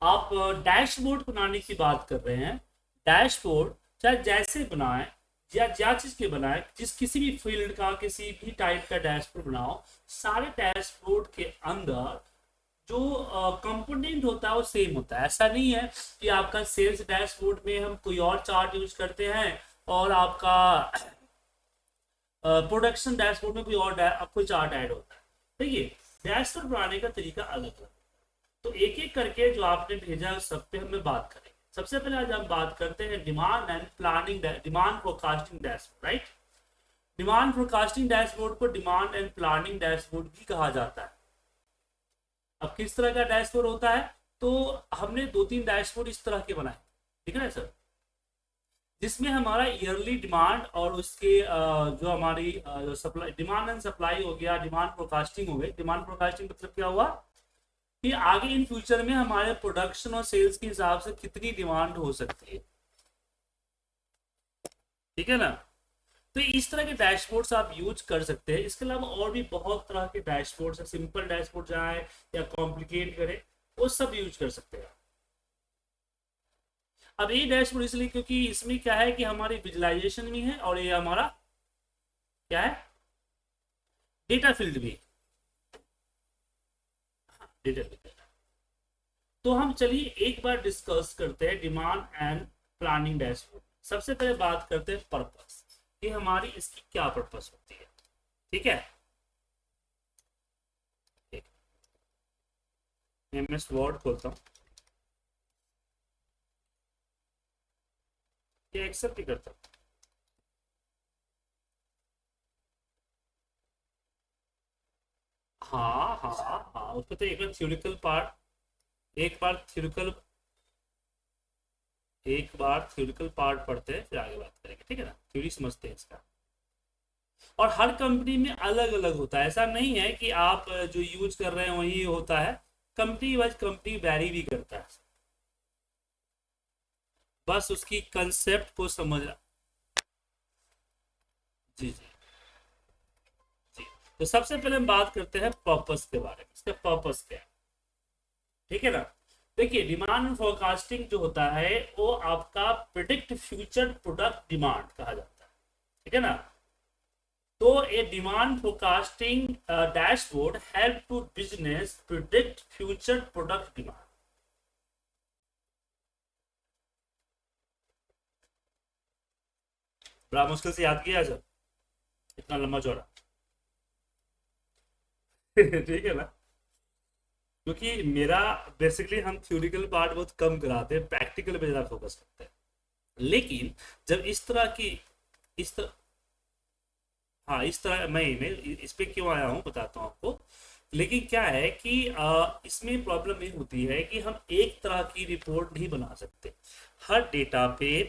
आप डैशबोर्ड बनाने की बात कर रहे हैं। डैशबोर्ड चाहे जैसे बनाए या चीज के बनाए, जिस किसी भी फील्ड का किसी भी टाइप का डैशबोर्ड बनाओ, सारे डैशबोर्ड के अंदर जो कंपोनेंट होता है वो सेम होता है। ऐसा नहीं है कि आपका सेल्स डैशबोर्ड में हम कोई और चार्ट यूज करते हैं और आपका प्रोडक्शन डैशबोर्ड में कोई और कोई चार्ट ऐड होता है। देखिए, डैशबोर्ड बनाने का तरीका अलग अलग। तो एक एक करके जो आपने भेजा है सब पे हमें बात करेंगे। सबसे पहले आज हम बात करते हैं demand and planning, demand forecasting dashboard, right. Demand forecasting dashboard को डिमांड एंड प्लानिंग डैशबोर्ड भी कहा जाता है। अब किस तरह का डैशबोर्ड होता है, तो हमने दो तीन डैशबोर्ड इस तरह के बनाए, ठीक है ना सर, जिसमें हमारा ईयरली डिमांड और उसके जो हमारी जो सप्लाई, डिमांड एंड सप्लाई हो गया, डिमांड फोरकास्टिंग हो गई। डिमांड फोरकास्टिंग मतलब क्या हुआ कि आगे इन फ्यूचर में हमारे प्रोडक्शन और सेल्स के हिसाब से कितनी डिमांड हो सकती है, ठीक है ना। तो इस तरह के डैशबोर्ड्स आप यूज कर सकते हैं। इसके अलावा और भी बहुत तरह के डैशबोर्ड्स है, सिंपल डैशबोर्ड जाए या कॉम्प्लिकेट करे, वो सब यूज कर सकते हैं। अब ये डैशबोर्ड इसलिए क्योंकि इसमें क्या है कि हमारी विजुअलाइजेशन भी है और ये हमारा क्या है, डेटा फील्ड भी, डेटा फील्ड। तो हम चलिए एक बार डिस्कस करते हैं डिमांड एंड प्लानिंग डैशबोर्ड। सबसे पहले बात करते हैं पर्पस, कि हमारी इसकी क्या पर्पस होती है, ठीक है। एमएस वर्ड खोलता हूँ, ये एक्सेप्ट ही करता हूँ। हाँ हाँ हाँ, उसमें तो एक बार थ्योरिकल पार्ट, एक बार थ्योरिकल एक बार थ्योरिकल पार्ट पढ़ते हैं, फिर आगे बात करेंगे, ठीक है ना। थ्योरी समझते हैं इसका। और हर कंपनी में अलग अलग होता है, ऐसा नहीं है कि आप जो यूज कर रहे हैं वही होता है। कंपनी वाइज कंपनी वैरी भी करता है, बस उसकी कंसेप्ट को समझ। जी जी जी। तो सबसे पहले हम बात करते हैं पर्पस के बारे में, इसका पर्पस क्या है, ठीक है ना। देखिए, डिमांड फोरकास्टिंग जो होता है वो आपका प्रिडिक्ट फ्यूचर प्रोडक्ट डिमांड कहा जाता है, ठीक है ना। तो a demand forecasting dashboard help to business predict future product demand. बड़ा मुश्किल से याद किया सर, इतना लंबा चौड़ा। ठीक है ना, क्योंकि मेरा बेसिकली हम थ्योरिकल पार्ट बहुत कम कराते हैं, प्रैक्टिकल पे ज्यादा फोकस करते हैं। लेकिन जब इस तरह की, इस तरह, हाँ इस तरह मैं इस पे क्यों आया हूँ बताता हूँ आपको। लेकिन क्या है कि इसमें प्रॉब्लम ये होती है कि हम एक तरह की रिपोर्ट नहीं बना सकते। हर डेटा पे,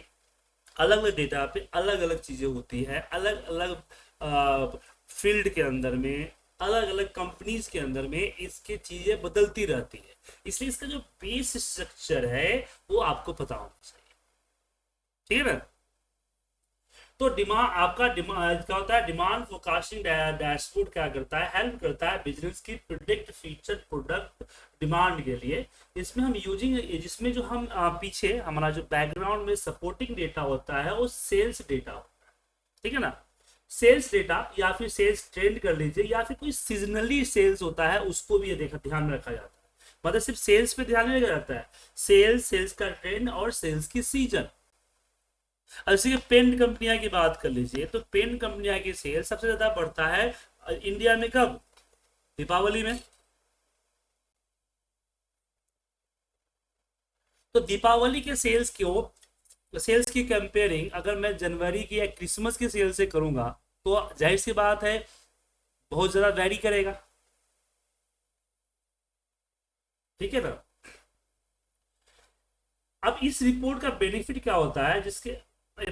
अलग अलग डेटा पे अलग अलग चीजें होती है, अलग अलग फील्ड के अंदर में, अलग अलग कंपनीज के अंदर में इसकी चीजें बदलती रहती है। इसलिए इसका जो बेस स्ट्रक्चर है वो आपको पता होना चाहिए, ठीक है ना। तो डिमांड, आपका डिमांड क्या होता है, डिमांड फोरकास्टिंग डैशबोर्ड क्या करता है, हेल्प करता है बिजनेस की प्रिडिक्ट फ्यूचर प्रोडक्ट डिमांड के लिए। इसमें हम यूजिंग, जिसमें जो हम पीछे हमारा जो बैकग्राउंड में सपोर्टिंग डेटा होता है वो सेल्स डेटा होता है, ठीक है ना। सेल्स डेटा या फिर सेल्स ट्रेंड कर लीजिए, या फिर कोई सीजनली सेल्स होता है उसको भी ये देखा, ध्यान में रखा जाता है। मतलब सिर्फ सेल्स पे ध्यान नहीं रखा जाता है, सेल्स, सेल्स का ट्रेंड और सेल्स की सीजन। अब इसी पेंट कंपनियां की बात कर लीजिए, तो पेंट कंपनियां की सेल सबसे ज्यादा बढ़ता है इंडिया में कब, दीपावली में। तो दीपावली के सेल्स क्यों, सेल्स की कंपेयरिंग अगर मैं जनवरी की या क्रिसमस की सेल से करूंगा, तो जाहिर सी बात है बहुत ज्यादा वैरी करेगा, ठीक है ना। अब इस रिपोर्ट का बेनिफिट क्या होता है, जिसके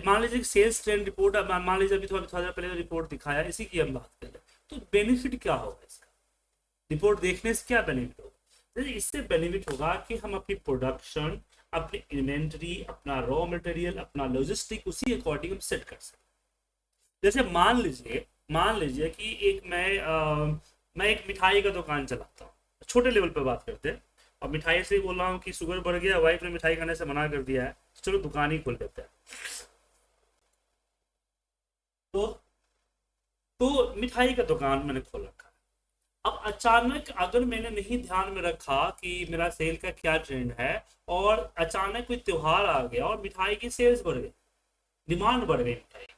मान लीजिए सेल्स ट्रेंड रिपोर्ट, मान लीजिए अभी थोड़ा देर पहले रिपोर्ट दिखाया, इसी की हम बात करें, तो बेनिफिट क्या होगा इसका, रिपोर्ट देखने से क्या बेनिफिट होगा। जैसे इससे बेनिफिट होगा कि हम अपनी प्रोडक्शन, अपनी इन्वेंटरी, अपना रॉ मटेरियल, अपना लॉजिस्टिक उसी अकॉर्डिंग हम सेट कर सकते हैं। जैसे मान लीजिए कि मैं एक मिठाई का दुकान चलाता हूँ, छोटे लेवल पे बात करते हैं। और मिठाई से ही बोल रहा हूँ कि शुगर बढ़ गया, वाइफ ने मिठाई खाने से मना कर दिया है, चलो दुकान ही खोल लेते हैं। तो मिठाई का दुकान मैंने खोल रखा है। अब अचानक अगर मैंने नहीं ध्यान में रखा कि मेरा सेल का क्या ट्रेंड है, और अचानक कोई त्योहार आ गया और मिठाई की सेल्स बढ़ गई, डिमांड बढ़ गई मिठाई की,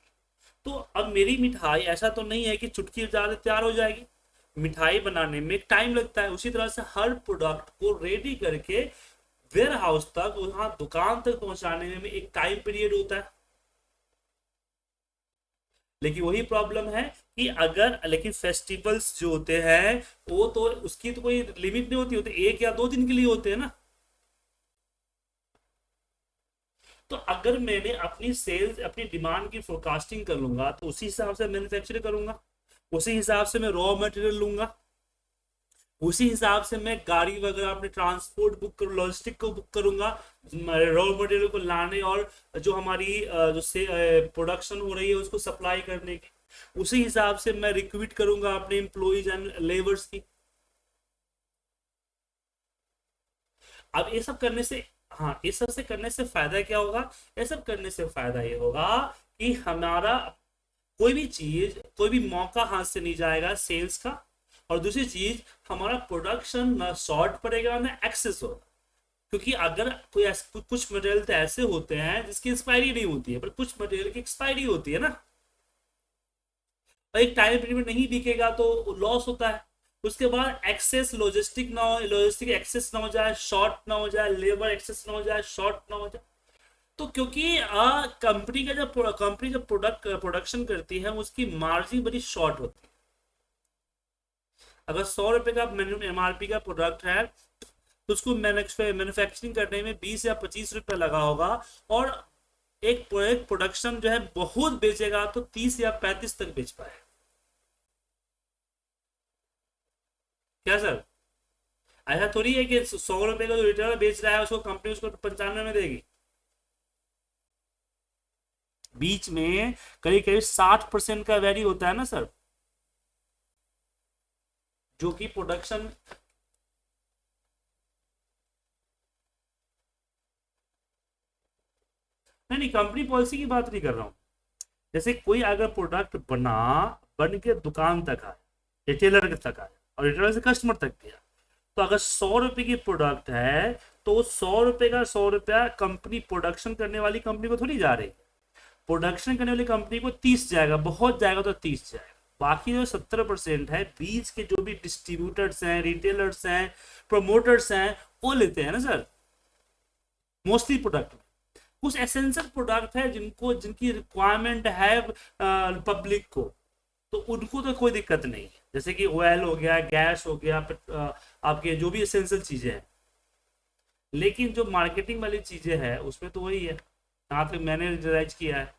तो अब मेरी मिठाई ऐसा तो नहीं है कि चुटकी बजाते तैयार हो जाएगी। मिठाई बनाने में टाइम लगता है। उसी तरह से हर प्रोडक्ट को रेडी करके वेयर हाउस तक, वहां दुकान तक पहुंचाने में एक टाइम पीरियड होता है। लेकिन वही प्रॉब्लम है कि अगर, लेकिन फेस्टिवल्स जो होते हैं वो तो उसकी तो कोई लिमिट नहीं होती, होती 1 या 2 दिन के लिए होते हैं ना। तो अगर मैंने अपनी सेल्स, अपनी डिमांड की फोरकास्टिंग कर लूंगा, तो उसी हिसाब से मैन्युफैक्चर करूंगा, उसी हिसाब से मैं रॉ मटेरियल लूंगा, उसी हिसाब से मैं गाड़ी वगैरह अपने ट्रांसपोर्ट बुक कर, लॉजिस्टिक को बुक करूंगा रॉ मटेरियल को लाने, और जो हमारी जो से प्रोडक्शन हो रही है उसको सप्लाई करने की। उसी हिसाब से मैं रिक्रूट करूंगा अपने एम्प्लॉइज एंड लेबर्स की। अब ये सब करने से, हाँ, ये सब से करने से फायदा क्या होगा? ये सब करने से फायदा ये होगा कि हमारा कोई भी चीज, कोई भी मौका हाथ से नहीं जाएगा सेल्स का। और दूसरी चीज, हमारा प्रोडक्शन ना शॉर्ट पड़ेगा ना एक्सेस होगा। क्योंकि अगर कोई कुछ मटेरियल तो ऐसे होते हैं जिसकी एक्सपायरी नहीं होती है, पर कुछ मटेरियल की एक्सपायरी होती है ना, और एक टाइम पीरियड में नहीं बिकेगा तो लॉस होता है। उसके बाद एक्सेस लॉजिस्टिक ना हो, लॉजिस्टिक एक्सेस ना हो जाए, शॉर्ट ना हो जाए, लेबर एक्सेस ना हो जाए, शॉर्ट ना हो जाए। तो क्योंकि कंपनी का जब कंपनी जब प्रोडक्ट प्रोडक्शन करती है, उसकी मार्जिन बड़ी शॉर्ट होती है। अगर 100 रुपए का एमआरपी का प्रोडक्ट है, तो उसको मैन्युफैक्चरिंग करने में 20 या 25 रुपए लगा होगा, और एक प्रोडक्शन जो है बहुत बेचेगा तो 30 या 35 तक बेच पाए। क्या सर? ऐसा थोड़ी है कि 100 रुपए का जो रिटेलर बेच रहा है उसको कंपनी उसको 95 में देगी। बीच में करीब करीब 60% का वैरी होता है ना सर, जो कि प्रोडक्शन। नहीं नहीं, कंपनी पॉलिसी की बात नहीं कर रहा हूं। जैसे कोई अगर प्रोडक्ट बन के दुकान तक आए, रिटेलर तक आए, और रिटेलर से कस्टमर तक गया, तो अगर 100 रुपए की प्रोडक्ट है, तो 100 रुपए का 100 रुपया कंपनी प्रोडक्शन करने वाली कंपनी को थोड़ी जा रही है। प्रोडक्शन करने वाली कंपनी को 30 जाएगा, बहुत जाएगा तो 30 जाएगा। बाकी जो 70% है, बीच के जो भी डिस्ट्रीब्यूटर्स हैं, रिटेलर्स हैं, प्रमोटर्स हैं, वो लेते हैं ना सर मोस्टली प्रोडक्ट। कुछ एसेंशियल प्रोडक्ट है जिनको, जिनकी रिक्वायरमेंट है पब्लिक को, तो उनको तो कोई दिक्कत नहीं है। जैसे कि ऑयल हो गया, गैस हो गया, आपके जो भी एसेंशियल चीजें हैं। लेकिन जो मार्केटिंग वाली चीजें हैं उसमें तो वही है, जहाँ तक मैंने रियलाइज किया है।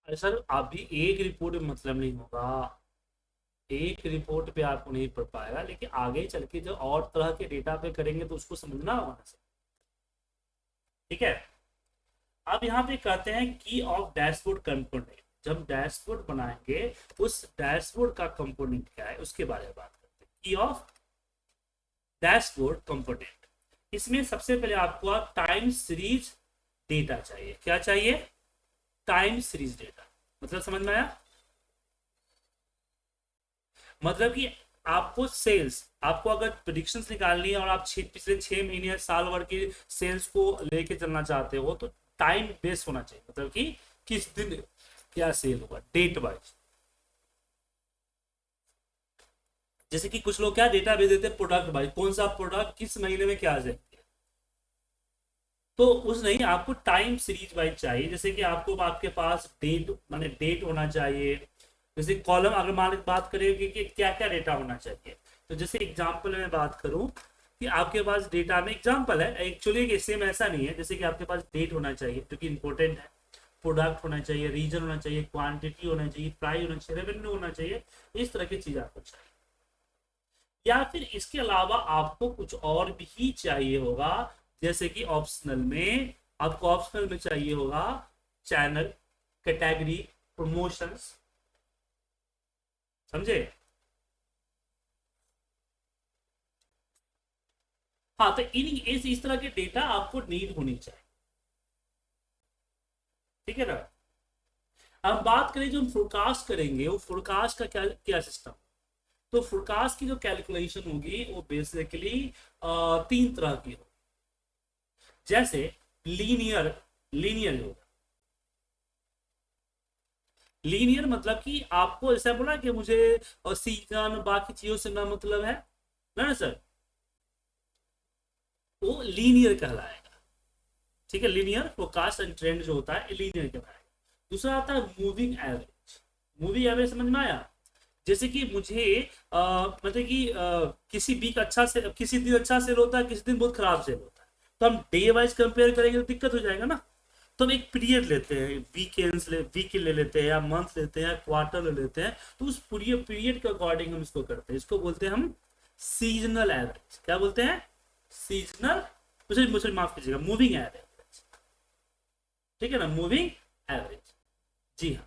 अरे सर, अभी एक रिपोर्ट में मतलब नहीं होगा, एक रिपोर्ट पे आपको नहीं पढ़ पाएगा, लेकिन आगे चल के जो और तरह के डेटा पे करेंगे तो उसको समझना होगा ना सर। ठीक है। अब यहाँ पे कहते हैं की ऑफ डैशबोर्ड कंपोनेंट। जब डैशबोर्ड बनाएंगे, उस डैशबोर्ड का कंपोनेंट क्या है उसके बारे में बात करते हैं। की ऑफ डैशबोर्ड कंपोनेंट, इसमें सबसे पहले आपको टाइम सीरीज डेटा चाहिए। क्या चाहिए? Time series data. मतलब समझ में आया? मतलब कि आपको सेल्स, आपको अगर प्रिडिक्शंस निकालनी है और आप पिछले 6 महीने या साल भर की सेल्स को लेके चलना चाहते हो, तो टाइम बेस होना चाहिए। मतलब कि किस दिन क्या सेल होगा, डेट वाइज। जैसे कि कुछ लोग क्या डेटा भेज देते हैं प्रोडक्ट वाइज, कौन सा प्रोडक्ट किस महीने में क्या है। तो उस नहीं, आपको टाइम सीरीज वाइज चाहिए। जैसे कि आपको, आपके पास डेट, माने डेट होना चाहिए। जैसे कॉलम, अगर मान बात करें कि क्या क्या डेटा होना चाहिए, तो जैसे एग्जांपल में बात करूं कि आपके पास डेटा में एग्जांपल है, एक्चुअली एक सेम ऐसा नहीं है, जैसे कि आपके पास डेट होना चाहिए जो कि इंपॉर्टेंट है, प्रोडक्ट होना चाहिए, रीजन होना चाहिए, क्वांटिटी होना चाहिए, प्राइस होना चाहिए, रेवेन्यू होना चाहिए, इस तरह की चीज आपको चाहिए। या फिर इसके अलावा आपको कुछ और भी चाहिए होगा, जैसे कि ऑप्शनल में आपको ऑप्शनल में चाहिए होगा चैनल, कैटेगरी, प्रमोशंस, समझे? हाँ, तो इन इस तरह के डेटा आपको नीड होनी चाहिए, ठीक है ना? अब बात करें जो हम फोरकास्ट करेंगे, वो फोरकास्ट का क्या क्या सिस्टम। तो फोरकास्ट की जो कैलकुलेशन होगी वो बेसिकली तीन तरह की होगी। जैसे लीनियर, लीनियर होगा। लीनियर मतलब कि आपको ऐसा बोला कि मुझे सीजन बाकी चीजों से ना मतलब है ना सर, वो लीनियर कहलाएगा। ठीक है, लीनियर फोरकास्ट एंड ट्रेंड जो होता है लीनियर कहलाएगा। दूसरा आता है मूविंग एवरेज। मूविंग एवरेज समझ में आया? जैसे कि मुझे मतलब कि किसी वीक अच्छा से, किसी दिन अच्छा सेल होता है, किसी दिन बहुत खराब सेल होता है, तो हम डे वाइज कंपेयर करेंगे तो दिक्कत हो जाएगा ना। तो हम एक पीरियड लेते हैं, वीक ले लेते हैं, या मंथ लेते हैं, या क्वार्टर ले लेते हैं, तो उस पूरी पीरियड के अकॉर्डिंग हम इसको करते हैं। इसको बोलते हैं हम सीजनल एवरेज। क्या बोलते हैं? सीजनल, मुझे मुझे माफ कीजिएगा, मूविंग एवरेज। ठीक है ना, मूविंग एवरेज। जी हाँ।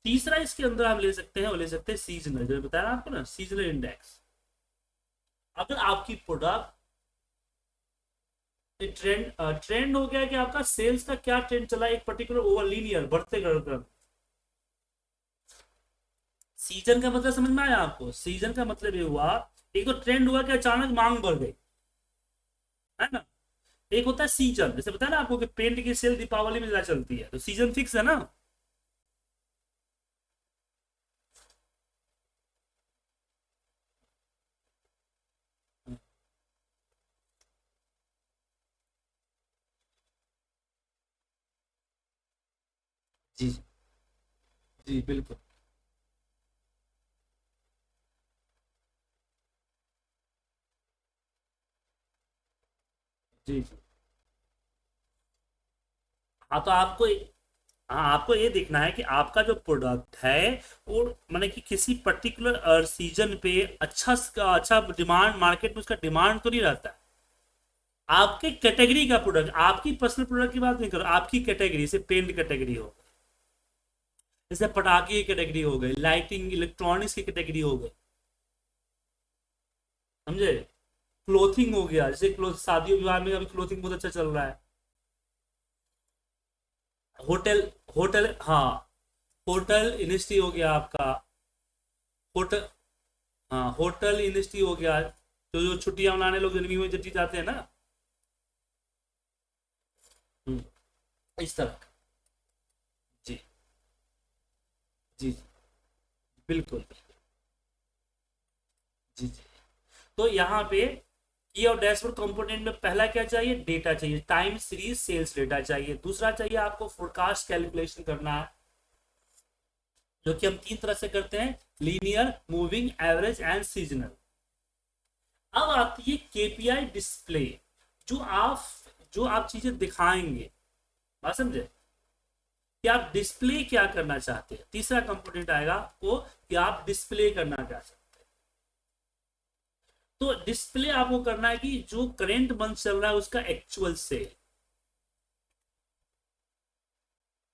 तीसरा इसके अंदर हम ले सकते हैं, वो ले सकते हैं सीजनल, जो बताया आपको ना, सीजनल इंडेक्स। अगर आपकी प्रोडक्ट ट्रेंड ट्रेंड हो गया कि आपका सेल्स का क्या ट्रेंड चला एक पर्टिकुलर ओवर लीनियर बढ़ते क्रम। सीजन का मतलब समझ में आया आपको? सीजन का मतलब ये हुआ, एक तो ट्रेंड हुआ कि अचानक मांग बढ़ गई, है ना। एक होता है सीजन, जैसे बताया ना आपको कि पेंट की सेल दीपावली में ज्यादा चलती है, तो सीजन फिक्स है ना। जी जी जी बिल्कुल। जी जी। हाँ तो आपको, हाँ आपको ये देखना है कि आपका जो प्रोडक्ट है वो माने कि किसी पर्टिकुलर सीजन पे अच्छा डिमांड, मार्केट में उसका डिमांड तो नहीं रहता है। आपके कैटेगरी का प्रोडक्ट, आपकी पर्सनल प्रोडक्ट की बात नहीं करो, आपकी कैटेगरी से पेंट कैटेगरी हो, जैसे पटाखे की कैटेगरी हो गई, लाइटिंग इलेक्ट्रॉनिक्स की कैटेगरी हो गई, समझे? क्लोथिंग हो गया, जैसे क्लोथ शादियों विवाह में अभी क्लोथिंग बहुत अच्छा चल रहा है। होटल, होटल हाँ, होटल इंडस्ट्री हो गया आपका। होटल, हाँ होटल इंडस्ट्री हो गया, तो जो छुट्टियां मनाने लोग गर्मी में जल्दी जाते हैं ना। हम्म, इस तरह का। जी जी जी, बिल्कुल। जी जी। तो यहाँ पे की और डैशबोर्ड कंपोनेंट में पहला क्या चाहिए? डेटा चाहिए, टाइम सीरीज सेल्स डेटा चाहिए। दूसरा चाहिए आपको फोरकास्ट कैलकुलेशन करना है, जो कि हम तीन तरह से करते हैं, linear, moving average and seasonal. अब आती है केपीआई डिस्प्ले, जो आप जो आप चीजें दिखाएंगे, बात समझे, कि आप डिस्प्ले क्या करना चाहते हैं। तीसरा कंपोनेंट आएगा वो कि आप डिस्प्ले करना क्या चाहते हैं। तो डिस्प्ले आपको करना है कि जो करेंट मंथ चल रहा है उसका एक्चुअल सेल,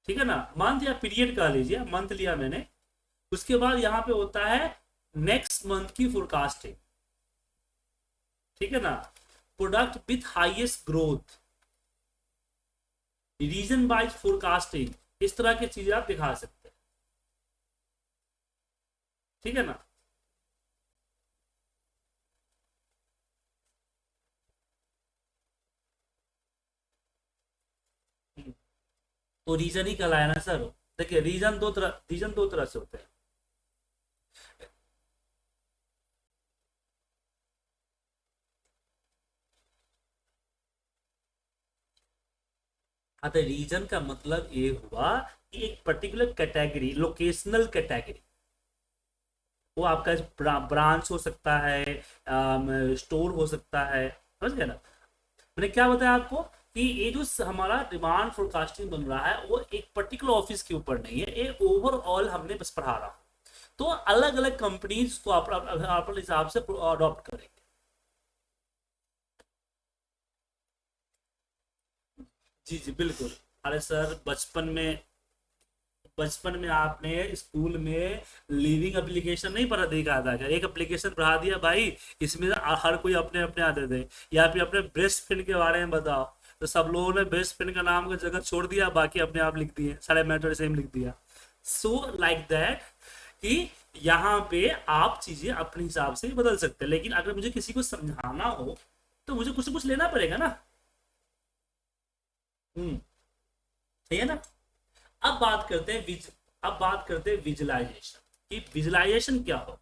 ठीक है ना। मंथ या पीरियड का लीजिए, मंथ लिया मैंने। उसके बाद यहां पे होता है नेक्स्ट मंथ की फोरकास्टिंग, ठीक है ना। Product with highest growth, region wise forecasting, इस तरह की चीजें आप दिखा सकते हैं, ठीक है ना। तो रीजन ही कहलाया ना सर। देखिए रीजन दो तरह से होते हैं। हाँ तो रीजन का मतलब ये हुआ कि एक पर्टिकुलर कैटेगरी, लोकेशनल कैटेगरी, वो आपका ब्रांच हो सकता है, स्टोर हो सकता है, समझ गए ना। मैंने क्या बताया आपको कि ये जो हमारा डिमांड फोरकास्टिंग बन रहा है वो एक पर्टिकुलर ऑफिस के ऊपर नहीं है, ये ओवरऑल हमने बस पढ़ा रहा। तो अलग अलग कंपनीज को अपने हिसाब से अडॉप्ट करेंगे। जी जी बिल्कुल। अरे सर, बचपन में आपने स्कूल में लिविंग एप्लीकेशन नहीं पढ़ा, देखा था क्या? एक एप्लीकेशन पढ़ा दिया भाई, इसमें हर कोई अपने अपने आते थे। या फिर अपने बेस्ट फ्रेंड के बारे में बताओ, तो सब लोगों ने बेस्ट फ्रेंड का नाम का जगह छोड़ दिया, बाकी अपने आप लिख दिए, सारे मैटर सेम लिख दिया। सो लाइक दैट कि यहाँ पे आप चीजें अपने हिसाब से बदल सकते हैं, लेकिन अगर मुझे किसी को समझाना हो तो मुझे कुछ ना कुछ लेना पड़ेगा ना। हम्म। सही है ना। अब बात करते हैं अब बात करते हैं विजुलाइजेशन, कि विजुलाइजेशन क्या हो,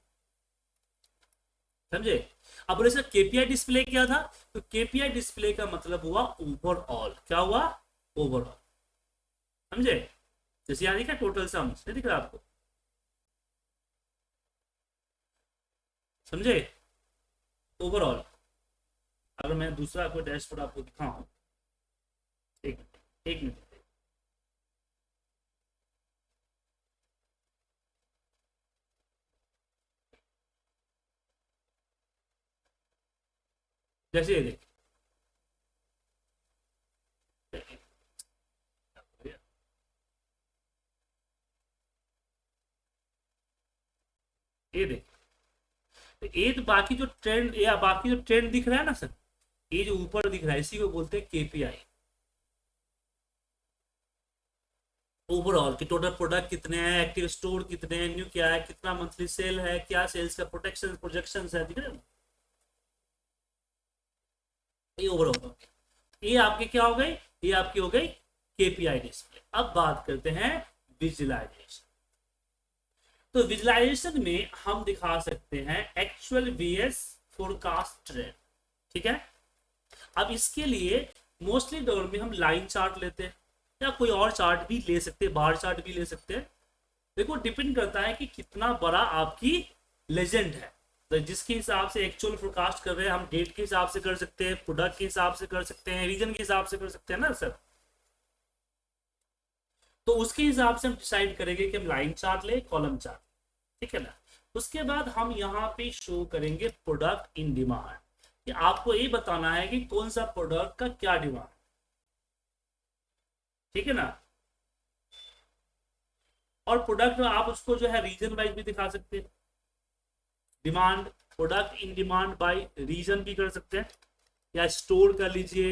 समझे। अब बोले सर केपीआई डिस्प्ले क्या था, तो केपीआई डिस्प्ले का मतलब हुआ ओवरऑल, क्या हुआ, ओवरऑल, समझे। जैसे यानी क्या टोटल सम नहीं दिख रहा आपको, समझे, ओवरऑल। अगर मैं दूसरा कोई डैशबोर्ड आपको दिखाऊं, एक मिनट एक मिनट। जैसे ये देखिए, ये देखिए, तो ये तो बाकी जो ट्रेंड या बाकी जो ट्रेंड दिख रहा है ना सर, ये जो ऊपर दिख रहा है इसी को बोलते हैं केपीआई। ओवरऑल की टोटल प्रोडक्ट कितने हैं, एक्टिव स्टोर कितने हैं, न्यू क्या है, कितना मंथली सेल है, क्या सेल्स का प्रोटेक्शन प्रोजेक्शन है, ठीक है। ये ओवरऑल, ये आपके क्या हो गई, ये आपकी हो गई केपीआई डिस्प्ले। अब बात करते हैं विजुअलाइजेशन। तो विजुअलाइजेशन में हम दिखा सकते हैं एक्चुअल वीएस फोरकास्ट ट्रेंड, ठीक है। अब इसके लिए मोस्टली डोर में हम लाइन चार्ट लेते हैं, या कोई और चार्ट भी ले सकते हैं, बार चार्ट भी ले सकते हैं। देखो डिपेंड करता है कि कितना बड़ा आपकी लेजेंड है, तो जिसके हिसाब से एक्चुअल फोरकास्ट कर रहे हैं, हम डेट के हिसाब से कर सकते हैं, प्रोडक्ट के हिसाब से कर सकते हैं, रीजन के हिसाब से कर सकते हैं ना सर। तो उसके हिसाब से हम डिसाइड करेंगे कि हम लाइन चार्ट ले, कॉलम चार्ट, ठीक है ना। उसके बाद हम यहाँ पे शो करेंगे प्रोडक्ट इन डिमांड, कि आपको ये बताना है कि कौन सा प्रोडक्ट का क्या डिमांड, ठीक है ना। और प्रोडक्ट आप उसको जो है रीजन वाइज भी दिखा सकते हैं, demand, product in demand by region भी कर सकते हैं, या स्टोर कर लीजिए,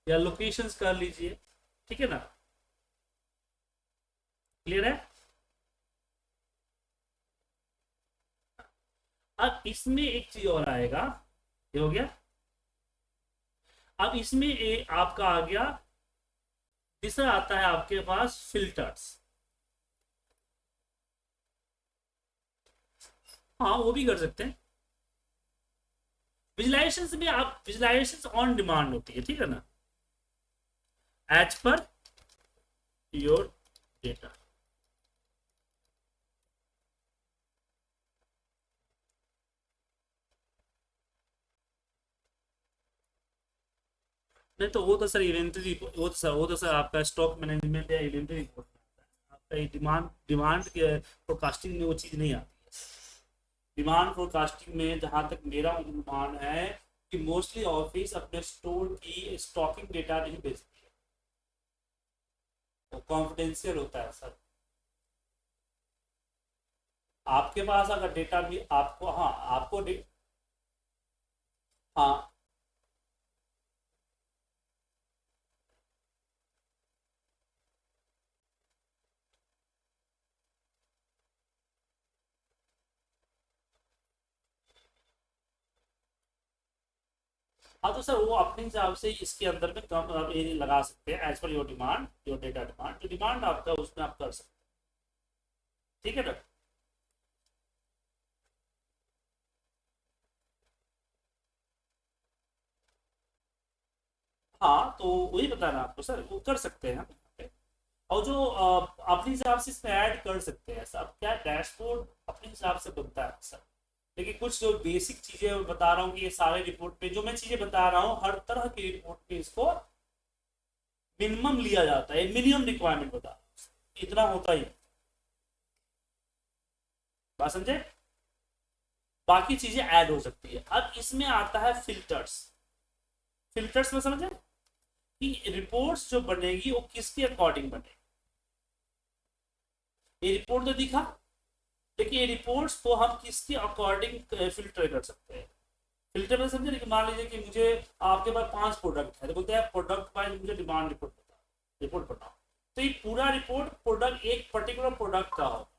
या लोकेशंस कर लीजिए, ठीक है ना। क्लियर है। अब इसमें एक चीज और आएगा, ये हो गया। अब इसमें आपका आ गया, तीसरा आता है आपके पास फिल्टर्स। हाँ वो भी कर सकते हैं। विजुलाइजेशन में आप विजुलाइजेशन ऑन डिमांड होती है, ठीक है ना, एज पर योर डेटा। नहीं तो वो तो सर इन्वेंटरी, वो तो सर आपका स्टॉक मैनेजमेंट या इन्वेंटरी रिपोर्ट में आता है, आपका ये डिमांड डिमांड के फोरकास्टिंग में वो चीज़ नहीं आती है। डिमांड फोरकास्टिंग में जहां तक मेरा अनुमान है कि मोस्टली ऑफिस अपने स्टोर की स्टॉकिंग डेटा नहीं बेचती है, वो कॉन्फिडेंशियल होता है सर। आपके पास अगर डेटा भी आपको, हाँ आपको हाँ। हाँ तो सर वो अपने हिसाब से इसके अंदर में कम ये लगा सकते हैं, as per your demand, your data demand, जो डिमांड आपका उसमें आप कर सकते हैं, ठीक है ना। हाँ तो वही बताना आपको सर, वो कर सकते हैं हम यहाँ पे। और जो अपने हिसाब से इसमें ऐड कर सकते हैं सब, क्या डैशबोर्ड अपने हिसाब से बनता है सब। लेकिन कुछ जो बेसिक चीजें बता रहा हूँ कि ये सारे रिपोर्ट पे जो मैं चीजें बता रहा हूँ, हर तरह की रिपोर्ट पे इसको मिनिमम लिया जाता है, मिनिमम रिक्वायरमेंट बता रहा हूँ। इतना होता ही है। बात समझे? बाकी चीजें ऐड हो सकती है। अब इसमें आता है फिल्टर्स। फिल्टर्स में समझे कि रिपोर्ट्स जो बनेगी वो किसके अकॉर्डिंग बनेगी। ये रिपोर्ट तो दिखा, लेकिन ये रिपोर्ट्स को हम किसके अकॉर्डिंग फिल्टर कर सकते हैं। फिल्टर में समझे कि मान लीजिए कि मुझे आपके पास 5 प्रोडक्ट है, तो बोलते हैं प्रोडक्ट वाइज मुझे डिमांड रिपोर्ट बताओ, रिपोर्ट बनाओ। तो ये पूरा रिपोर्ट प्रोडक्ट एक पर्टिकुलर प्रोडक्ट का होगा,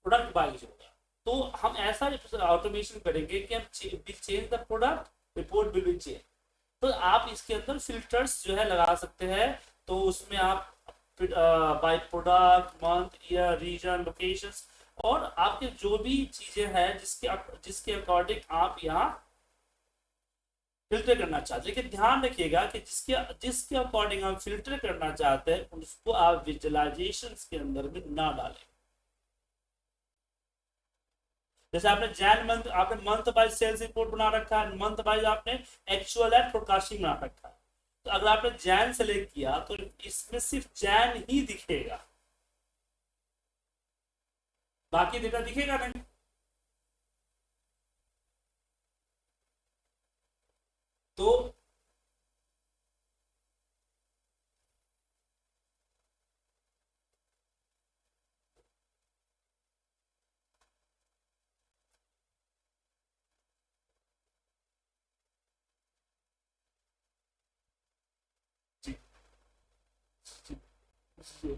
प्रोडक्ट वाइज होगा। तो हम ऐसा ऑटोमेशन करेंगे कि हम change the product, report will be change. तो आप इसके अंदर फिल्टर्स जो है लगा सकते हैं। तो उसमें आप by product, month, year, region, locations, और आपके जो भी चीजें हैं जिसके जिसके अकॉर्डिंग आप यहाँ फिल्टर करना चाहते हैं। लेकिन ध्यान रखिएगा कि जिसके जिसके अकॉर्डिंग आप फिल्टर करना चाहते हैं उसको आप विजुअलाइजेशन के अंदर में ना डालें। जैसे आपने जैन मंथ, आपने मंथ वाइज सेल्स रिपोर्ट बना रखा है, मंथ वाइज आपने एक्चुअल एंड फोरकास्टिंग बना रखा है। तो अगर आपने जैन सेलेक्ट किया तो इसमें सिर्फ जैन ही दिखेगा, बाकी डेटा दिखेगा नहीं। तो जी, जी, जी,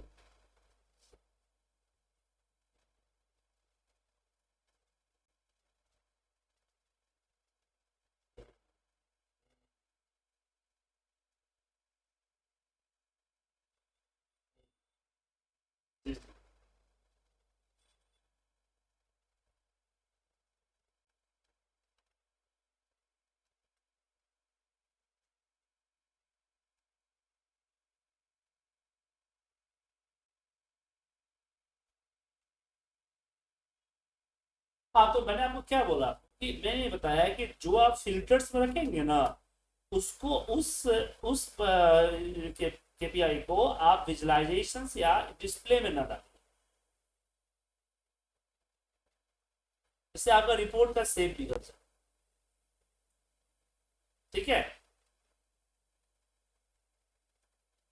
जी, हाँ। तो मैंने आपको क्या बोला कि मैंने बताया कि जो आप फिल्टर्स में रखेंगे ना, उसको उस केपीआई को आप विजुअलाइजेशन या डिस्प्ले में ना डालें। इससे आपका रिपोर्ट का सेव बिगड़ सकता है। ठीक है।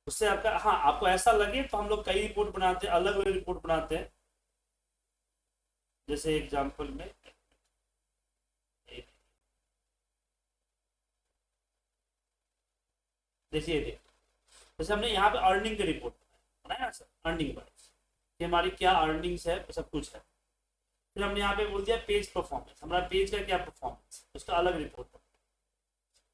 उससे आपका, हाँ, आपको ऐसा लगे तो हम लोग कई रिपोर्ट बनाते हैं, अलग अलग रिपोर्ट बनाते हैं। जैसे एग्जांपल में देखिए, जैसे हमने यहाँ पे अर्निंग की रिपोर्ट बनाया ना सर, अर्निंग वाइज कि हमारी क्या अर्निंग्स है, सब कुछ है। फिर हमने यहाँ पे बोल दिया पेज परफॉर्मेंस, हमारा पेज का क्या परफॉर्मेंस, उसका अलग रिपोर्ट।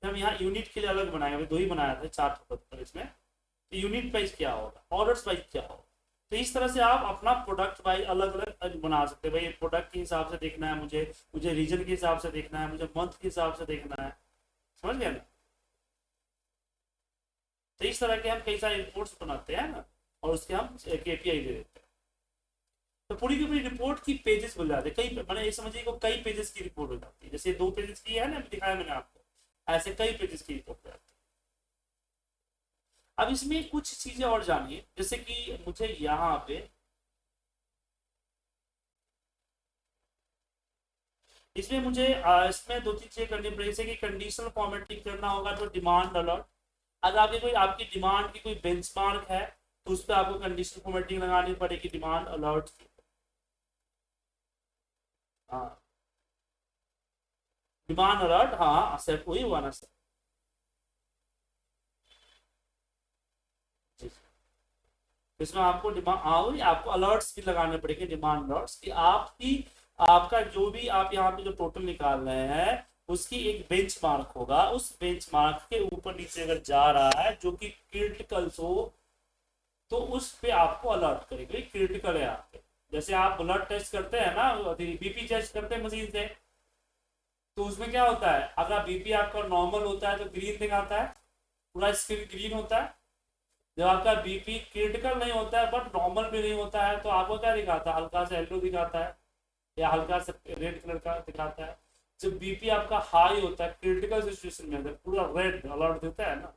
फिर हम यहाँ यूनिट के लिए अलग बनाएंगे, दो ही बनाया था, 4 इसमें। तो यूनिट वाइज क्या होगा, ऑर्डर्स वाइज क्या होगा। तो इस तरह से आप अपना प्रोडक्ट वाइज अलग अलग बना सकते हैं। भाई प्रोडक्ट के हिसाब से देखना है मुझे, मुझे रीजन के हिसाब से देखना है, मुझे मंथ के हिसाब से देखना है। समझ गए ना? तो इस तरह के हम कई सारे रिपोर्ट्स बनाते हैं ना, और उसके हम केपीआई दे देते हैं। तो पूरी की पूरी रिपोर्ट की पेजेस मिल जाते हैं, कई मैंने ये समझिए को कई पेजेस की रिपोर्ट हो जाती है। जैसे 2 पेजेस की है ना, दिखाया मैंने आपको, ऐसे कई पेजेस की रिपोर्ट हो जाती है। अब इसमें कुछ चीजें और जानिए, जैसे कि मुझे यहाँ पे इसमें मुझे इसमें 2 3 चीजें करनी पड़ेगी। जैसे कि कंडीशनल फॉर्मेटिंग करना होगा तो डिमांड अलर्ट। अगर आपकी कोई आपकी डिमांड की कोई बेंचमार्क है तो उस पर आपको कंडीशनल फॉर्मेटिंग लगानी पड़ेगी, डिमांड अलर्ट की। हाँ, डिमांड अलर्ट, हाँ सेट वही हुआ ना सर। जी। इसमें आपको डिमांड, हाँ वही आपको अलर्ट्स भी लगाने पड़ेंगे, डिमांड अलर्ट्स कि आपकी, आपका जो भी आप यहाँ पे जो टोटल निकाल रहे हैं उसकी एक बेंचमार्क होगा, उस बेंचमार्क के ऊपर नीचे अगर जा रहा है जो कि क्रिटिकल हो, तो उस पे आपको अलर्ट करेंगे क्रिटिकल है आपके। जैसे आप ब्लड टेस्ट करते हैं ना, बीपी टेस्ट करते हैं मशीन से, तो उसमें क्या होता है, अगर बीपी आपका नॉर्मल होता है तो ग्रीन दिखाता है, पूरा स्क्रीन ग्रीन होता है। जब आपका बीपी क्रिटिकल नहीं होता है बट नॉर्मल भी नहीं होता है तो आपको क्या दिखाता है, हल्का सा येलो दिखाता है या हल्का सा रेड कलर का दिखाता है। जब बीपी आपका हाई होता है क्रिटिकल सिचुएशन में अंदर पूरा रेड अलर्ट देता है ना।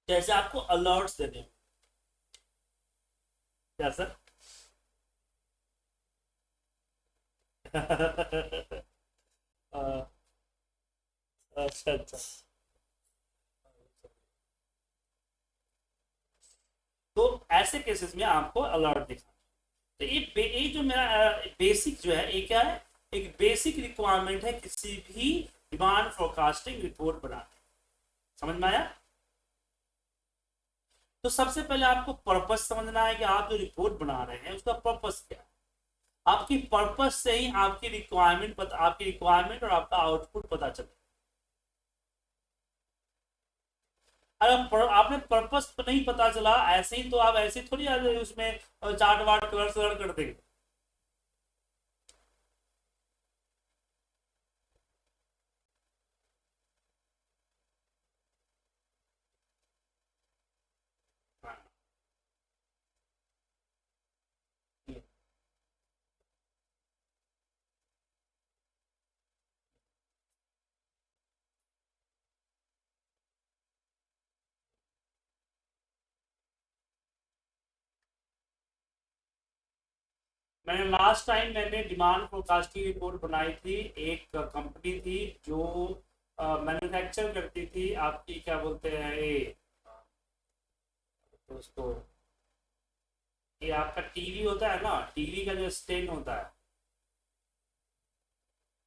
जैसे आपको अलर्ट्स देने हैं। क्या सर? अच्छा अच्छा। तो ऐसे केसेस में आपको अलर्ट दिखा। तो ये जो मेरा बेसिक जो है ये क्या है, एक बेसिक रिक्वायरमेंट है किसी भी डिमांड फोरकास्टिंग रिपोर्ट बनाने। समझ में आया? तो सबसे पहले आपको पर्पस समझना है कि आप जो रिपोर्ट बना रहे हैं उसका पर्पस क्या है। आपकी पर्पस से ही आपकी रिक्वायरमेंट और आपका आउटपुट पता चले। अगर आपने पर्पस नहीं पता चला ऐसे ही तो आप ऐसे थोड़ी उसमें चार्ट वार्ट कलर कर देंगे। हाँ। मैंने डिमांड फोरकास्टिंग रिपोर्ट बनाई थी। एक कंपनी थी जो मैन्युफैक्चर करती थी आपकी क्या बोलते हैं ये, तो उसको, ये आपका टीवी होता है ना, टीवी का जो स्टैंड होता है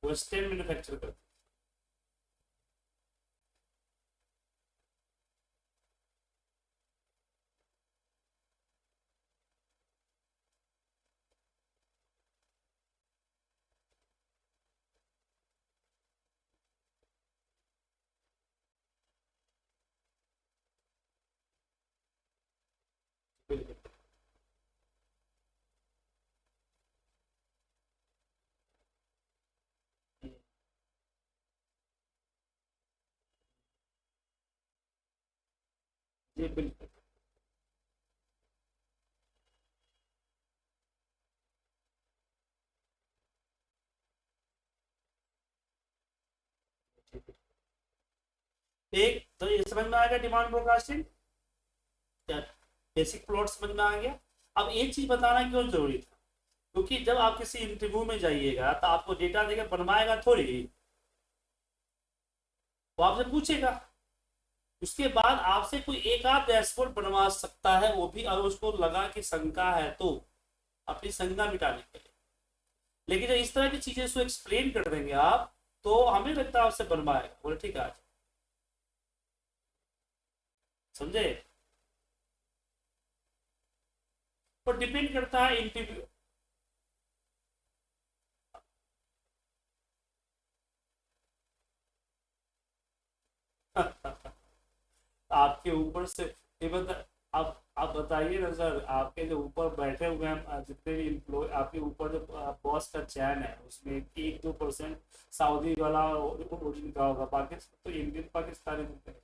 वो स्टैंड मैन्युफैक्चर करती है। जी बिल्कुल। एक तो ये समझ में आ गया डिमांड फोरकास्टिंग, बेसिक प्लॉट समझ में आ गया। अब एक चीज बताना क्यों जरूरी था, क्योंकि जब आप किसी इंटरव्यू में जाइएगा तो आपको डेटा देकर बनवाएगा थोड़ी, वो आपसे पूछेगा। उसके बाद आपसे कोई एक आध डैशबोर्ड बनवा सकता है, वो भी अगर उसको लगा कि शंका है तो अपनी शंका मिटाने के लिए। लेकिन जब इस तरह की चीजें उसको एक्सप्लेन कर देंगे आप, तो हमें लगता है आपसे बनवाएगा, बोले ठीक है आज। समझे? तो डिपेंड करता है इंटरव्यू। आपके ऊपर से ये बता, आप बताइए ना सर, आपके जो ऊपर बैठे हुए हैं जितने भी इम्प्लॉय, आपके ऊपर जो बॉस का चैन है उसमें 1-2% सऊदी वाला ओरिजिन का होगा, बाकी सब तो इंडियन पाकिस्तानी होते हैं।